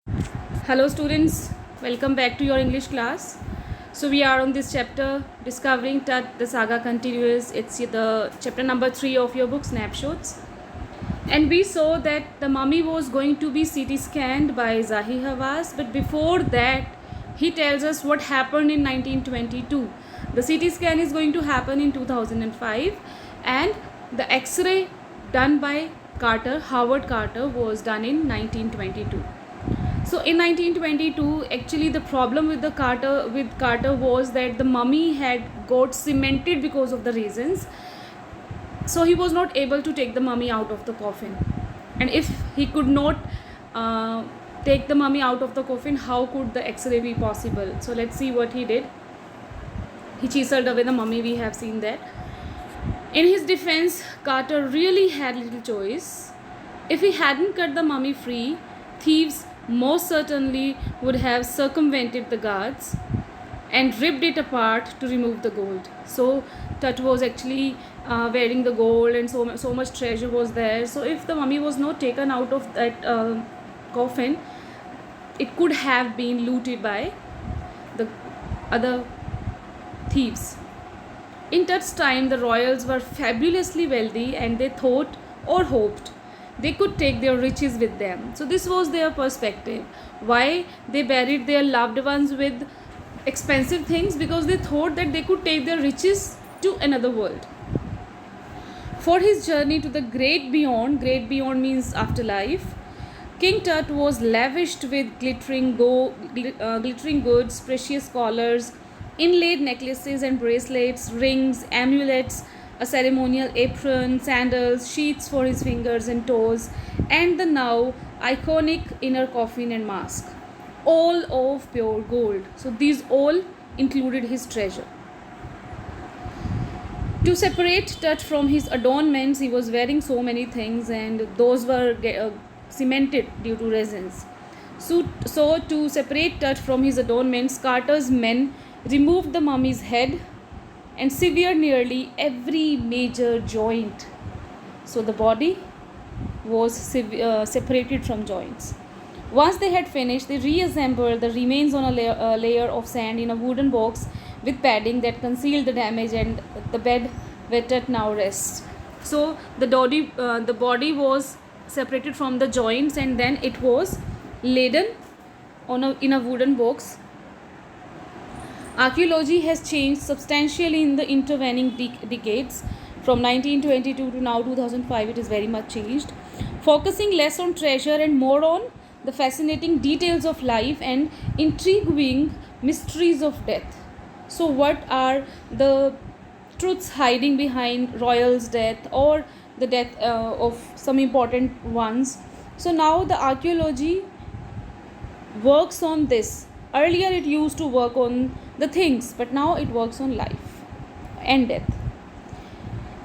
Hello students, welcome back to your English class. So we are on this chapter discovering that the saga continues. It's the chapter number 3 of your book Snapshots. And we saw that the mummy was going to be CT scanned by Zahi Hawass, but before that he tells us what happened in 1922. The CT scan is going to happen in 2005 and the X-ray done by Howard Carter was done in 1922. So in 1922, actually the problem with Carter was that the mummy had got cemented because of the reasons. So he was not able to take the mummy out of the coffin. And if he could not take the mummy out of the coffin, how could the X-ray be possible? So let's see what he did. He chiseled away the mummy. We have seen that. In his defense, Carter really had little choice. If he hadn't cut the mummy free, thieves most certainly would have circumvented the guards and ripped it apart to remove the gold. So Tut was actually wearing the gold, and so much treasure was there. So if the mummy was not taken out of that coffin, it could have been looted by the other thieves. In Tut's time, the royals were fabulously wealthy, and they thought or hoped they could take their riches with them. So this was their perspective. Why they buried their loved ones with expensive things? Because they thought that they could take their riches to another world. For his journey to the great beyond means afterlife, King Tut was lavished with glittering goods, precious collars, inlaid necklaces and bracelets, rings, amulets, a ceremonial apron, sandals, sheaths for his fingers and toes, and the now iconic inner coffin and mask, all of pure gold. So these all included his treasure. To separate Tut from his adornments, he was wearing so many things, and those were cemented due to resins. So to separate Tut from his adornments, Carter's men removed the mummy's head and severed nearly every major joint. So the body was separated from joints. Once they had finished, they reassembled the remains on a layer of sand in a wooden box with padding that concealed the damage and the bed where Tut now rests. So the body was separated from the joints, and then it was laden in a wooden box. Archaeology has changed substantially in the intervening decades. From 1922 to now 2005, it is very much changed, focusing less on treasure and more on the fascinating details of life and intriguing mysteries of death. So what are the truths hiding behind royals' death or the death of some important ones? So now the archaeology works on this. Earlier it used to work on the things, but now it works on life and death.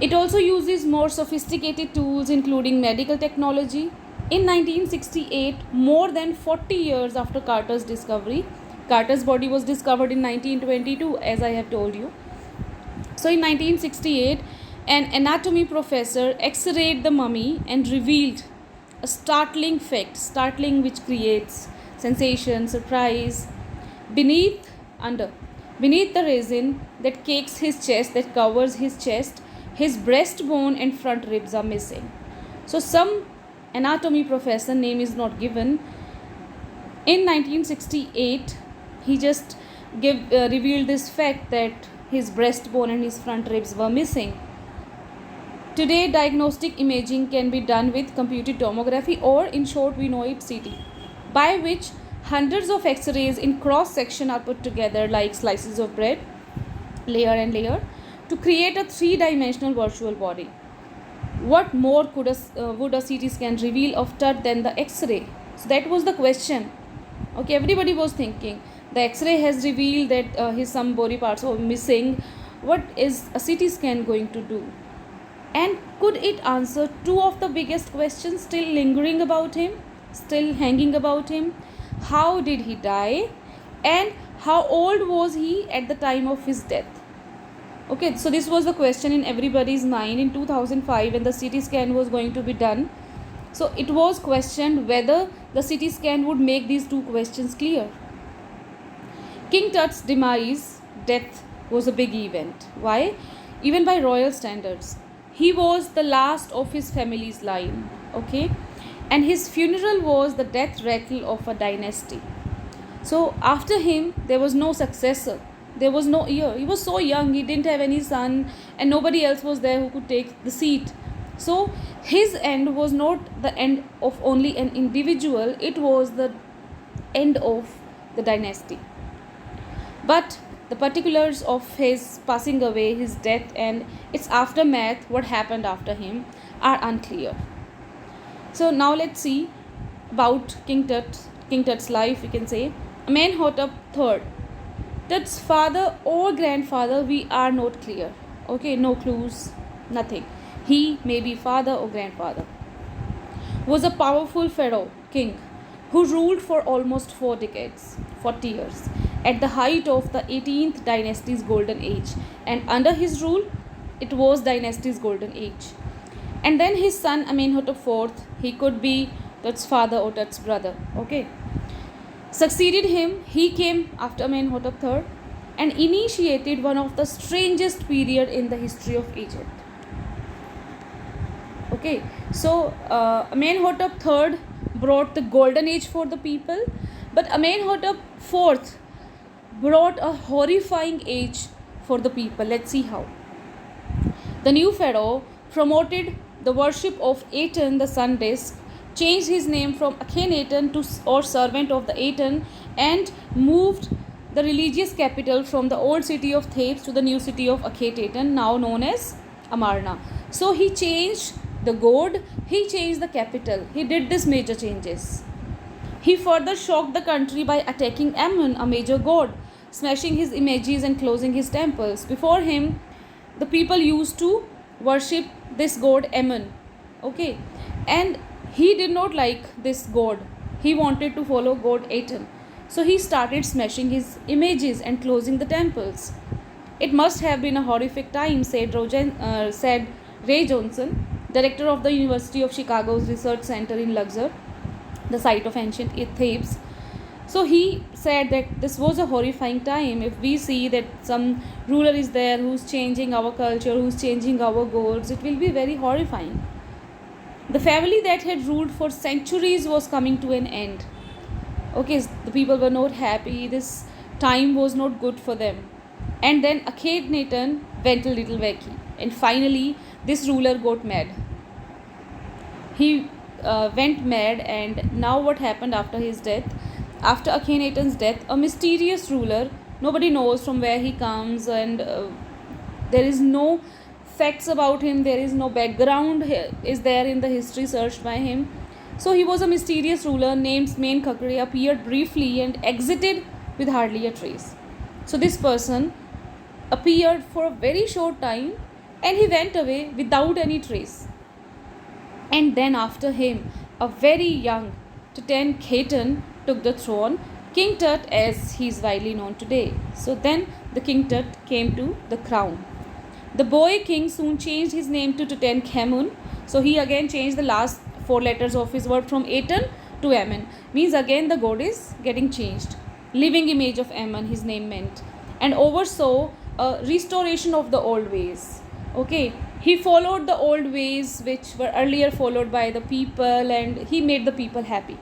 It also uses more sophisticated tools, including medical technology. In 1968, more than 40 years after Carter's discovery, Carter's body was discovered in 1922, as I have told you. So in 1968, an anatomy professor x-rayed the mummy and revealed a startling fact, which creates sensation, surprise. Beneath the resin that cakes his chest, that covers his chest, his breastbone and front ribs are missing. So some anatomy professor, name is not given, in 1968 he just revealed this fact that his breastbone and his front ribs were missing. Today, diagnostic imaging can be done with computed tomography, or in short we know it CT, by which hundreds of x-rays in cross section are put together like slices of bread, layer and layer, to create a three-dimensional virtual body. What more would a CT scan reveal of Tut than the X-ray? So that was the question. Okay, everybody was thinking the X-ray has revealed that his some body parts are missing. What is a CT scan going to do? And could it answer two of the biggest questions still lingering about him, still hanging about him? How did he die? And how old was he at the time of his death? Okay, so this was the question in everybody's mind in 2005 when the CT scan was going to be done. So it was questioned whether the CT scan would make these two questions clear. King Tut's death, was a big event. Why? Even by royal standards. He was the last of his family's line, okay? And his funeral was the death rattle of a dynasty. So after him, there was no successor. There was no heir. He was so young, he didn't have any son, and nobody else was there who could take the seat. So his end was not the end of only an individual, it was the end of the dynasty. But the particulars of his passing away, his death, and its aftermath, what happened after him, are unclear. So now let's see about King Tut's life, we can say. Amenhotep III. Tut's father or grandfather, we are not clear. Okay, no clues, nothing. He may be father or grandfather. Was a powerful pharaoh, king, who ruled for almost 4 decades, 40 years, at the height of the 18th dynasty's golden age. And under his rule, it was dynasty's golden age. And then his son Amenhotep IV, he could be Tut's father or Tut's brother. Okay. Succeeded him, he came after Amenhotep III and initiated one of the strangest period in the history of Egypt. Okay, so Amenhotep III brought the golden age for the people, but Amenhotep IV brought a horrifying age for the people. Let's see how. The new pharaoh promoted the worship of Aten, the sun disk, changed his name from Akhenaten to or servant of the Aten, and moved the religious capital from the old city of Thebes to the new city of Akhetaten, now known as Amarna. So he changed the god, he changed the capital, he did these major changes. He further shocked the country by attacking Ammon, a major god, smashing his images and closing his temples. Before him, the people used to worship this god Ammon. Okay, and he did not like this god. He wanted to follow god Aten. So he started smashing his images and closing the temples. It must have been a horrific time, said Ray Johnson, director of the University of Chicago's Research Center in Luxor, the site of ancient Thebes. So he said that this was a horrifying time. If we see that some ruler is there who's changing our culture, who's changing our gods, it will be very horrifying. The family that had ruled for centuries was coming to an end. Okay, the people were not happy. This time was not good for them. And then Akhenaten went a little wacky. And finally, this ruler got mad. He went mad, and now what happened after his death? After Akhenaten's death, a mysterious ruler, nobody knows from where he comes, and there is no facts about him, there is no background is there in the history searched by him. So he was a mysterious ruler named Menkaure, appeared briefly and exited with hardly a trace. So this person appeared for a very short time and he went away without any trace. And then after him, a very young Tutankhaten took the throne, King Tut as he is widely known today. So then the King Tut came to the crown. The boy king soon changed his name to Tutankhamun. So he again changed the last 4 letters of his word from Aten to Ammon. Means again the god is getting changed. Living image of Ammon, his name meant. And oversaw a restoration of the old ways. Okay. He followed the old ways which were earlier followed by the people, and he made the people happy.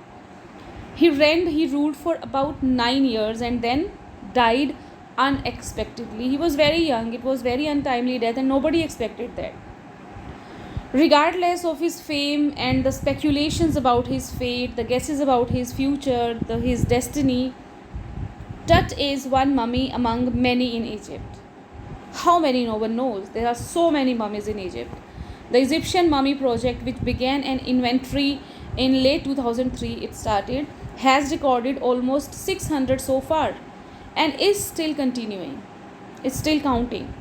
He ruled for about 9 years and then died unexpectedly. He was very young. It was very untimely death and nobody expected that. Regardless of his fame and the speculations about his fate, the guesses about his future, his destiny, Tut is one mummy among many in Egypt. How many, no one knows. There are so many mummies in Egypt. The Egyptian Mummy Project, which began an inventory in late 2003, it started, has recorded almost 600 so far and is still continuing. It's still counting.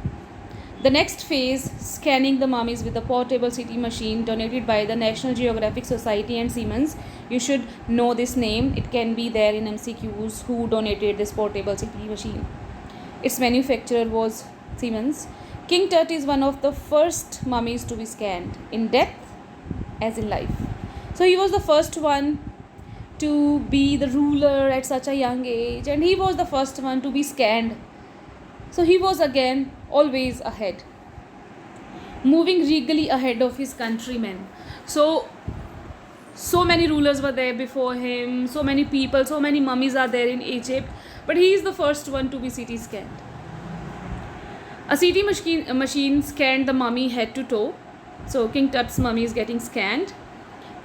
The next phase, scanning the mummies with a portable CT machine donated by the National Geographic Society and Siemens. You should know this name. It can be there in MCQs who donated this portable CT machine. Its manufacturer was Siemens. King Tut is one of the first mummies to be scanned in death as in life. So he was the first one to be the ruler at such a young age, and he was the first one to be scanned. So he was again always ahead, moving regally ahead of his countrymen. So many rulers were there before him, so many people, so many mummies are there in Egypt, but he is the first one to be CT scanned. A machine scanned the mummy head to toe. So King Tut's mummy is getting scanned,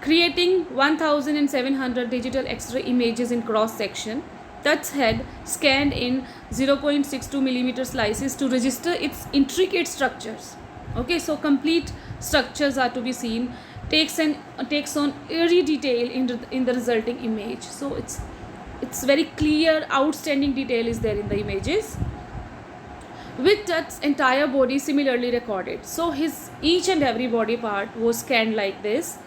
creating 1700 digital X-ray images in cross section. Tut's head scanned in 0.62 millimeter slices to register its intricate structures. Okay, so complete structures are to be seen, takes on eerie detail in the resulting image. So it's very clear, outstanding detail is there in the images, with Tut's entire body similarly recorded. So his each and every body part was scanned like this.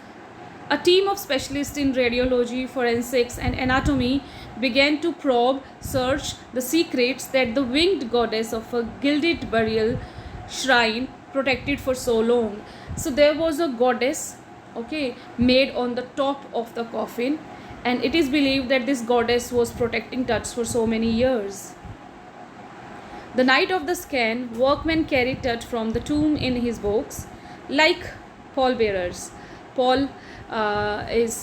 A team of specialists in radiology, forensics, and anatomy began to probe, search the secrets that the winged goddess of a gilded burial shrine protected for so long. So there was a goddess, okay, made on the top of the coffin, and it is believed that this goddess was protecting Tuts for so many years. The night of the scan, workmen carried Tut from the tomb in his box like pallbearers. Pall is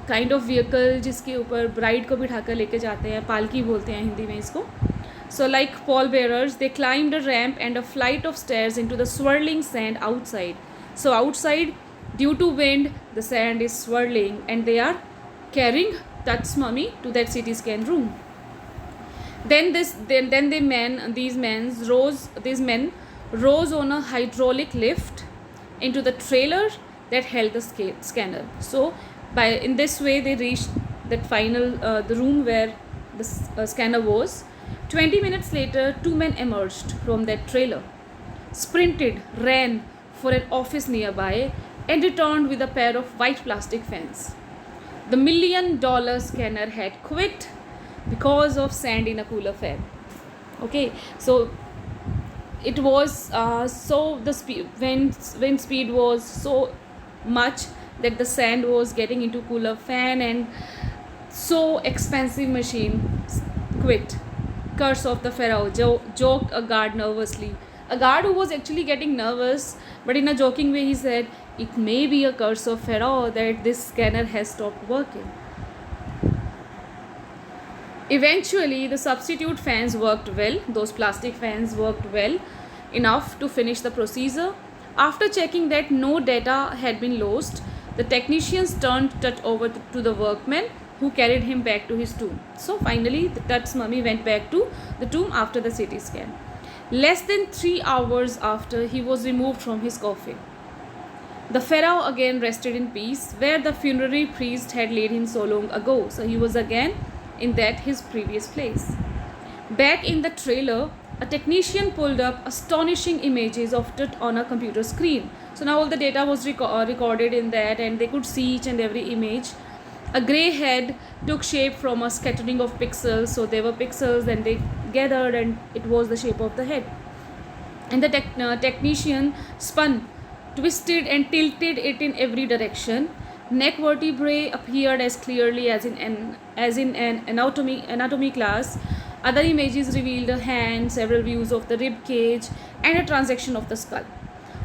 kind of vehicle जिसके ऊपर bride को बिठा कर लेके जाते हैं, पालकी बोलते हैं हिंदी में इसको. So like pall bearers, they climbed a ramp and a flight of stairs into the swirling sand outside. So outside, due to wind, the sand is swirling and they are carrying Tut's mummy to that CT scan room. Then these men rose on a hydraulic lift into the trailer that held the scanner. So in this way they reached that final the room where the scanner was. 20 minutes later, two men emerged from that trailer, sprinted, ran for an office nearby, and returned with a pair of white plastic fans. The $1 million scanner had quit because of sand in a cooler fan. Okay, so it was the wind speed was so much that the sand was getting into cooler fan, and so expensive machine quit. Curse of the Pharaoh, joked a guard nervously. A guard who was actually getting nervous, but in a joking way he said, "It may be a curse of Pharaoh that this scanner has stopped working." Eventually, the substitute fans worked well. Those plastic fans worked well enough to finish the procedure. After checking that no data had been lost, the technicians turned Tut over to the workmen, who carried him back to his tomb. So finally, the Tut's mummy went back to the tomb after the CT scan. Less than 3 hours after, he was removed from his coffin. The Pharaoh again rested in peace, where the funerary priest had laid him so long ago. So he was again in that his previous place. Back in the trailer, a technician pulled up astonishing images of Tut on a computer screen. So now all the data was recorded in that, and they could see each and every image. A grey head took shape from a scattering of pixels. So there were pixels and they gathered and it was the shape of the head. And the technician spun, twisted and tilted it in every direction. Neck vertebrae appeared as clearly as in an anatomy class. Other images revealed a hand, several views of the rib cage, and a transection of the skull.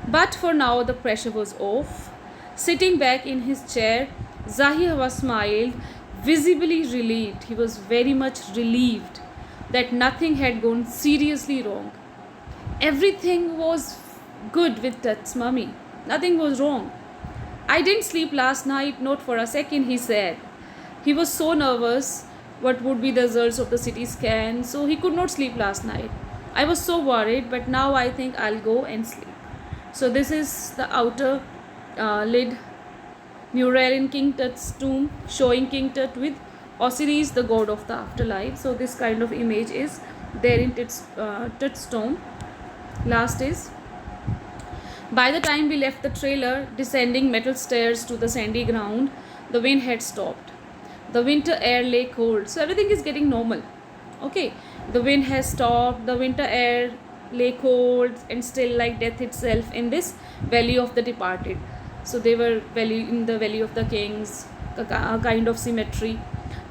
But for now, the pressure was off. Sitting back in his chair, Zahir smiled, visibly relieved. He was very much relieved that nothing had gone seriously wrong. Everything was good with Tut's mummy. Nothing was wrong. "I didn't sleep last night, not for a second," he said. He was so nervous what would be the results of the CT scan, so he could not sleep last night. "I was so worried, but now I think I'll go and sleep." So this is the outer lid mural in King Tut's tomb, showing King Tut with Osiris, the god of the afterlife. So this kind of image is there in Tut's tomb. Last is, by the time we left the trailer, descending metal stairs to the sandy ground, the wind had stopped. The winter air lay cold. So everything is getting normal. Okay, the wind has stopped, the winter air lay cold and still like death itself in this valley of the departed. So they were in the Valley of the Kings, a kind of cemetery.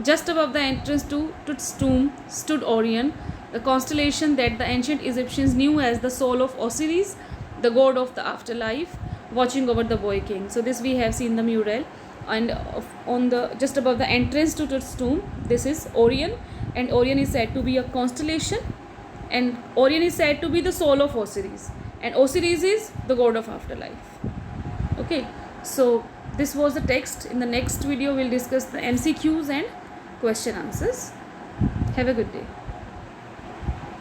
Just above the entrance to Tut's tomb stood Orion, the constellation that the ancient Egyptians knew as the soul of Osiris, the god of the afterlife, watching over the boy king. So this we have seen the mural, and on the just above the entrance to Tut's tomb, this is Orion, and Orion is said to be a constellation, and Orion is said to be the soul of Osiris, and Osiris is the god of afterlife. Okay, so this was the text. In the next video we'll discuss the MCQs and question answers. Have a good day.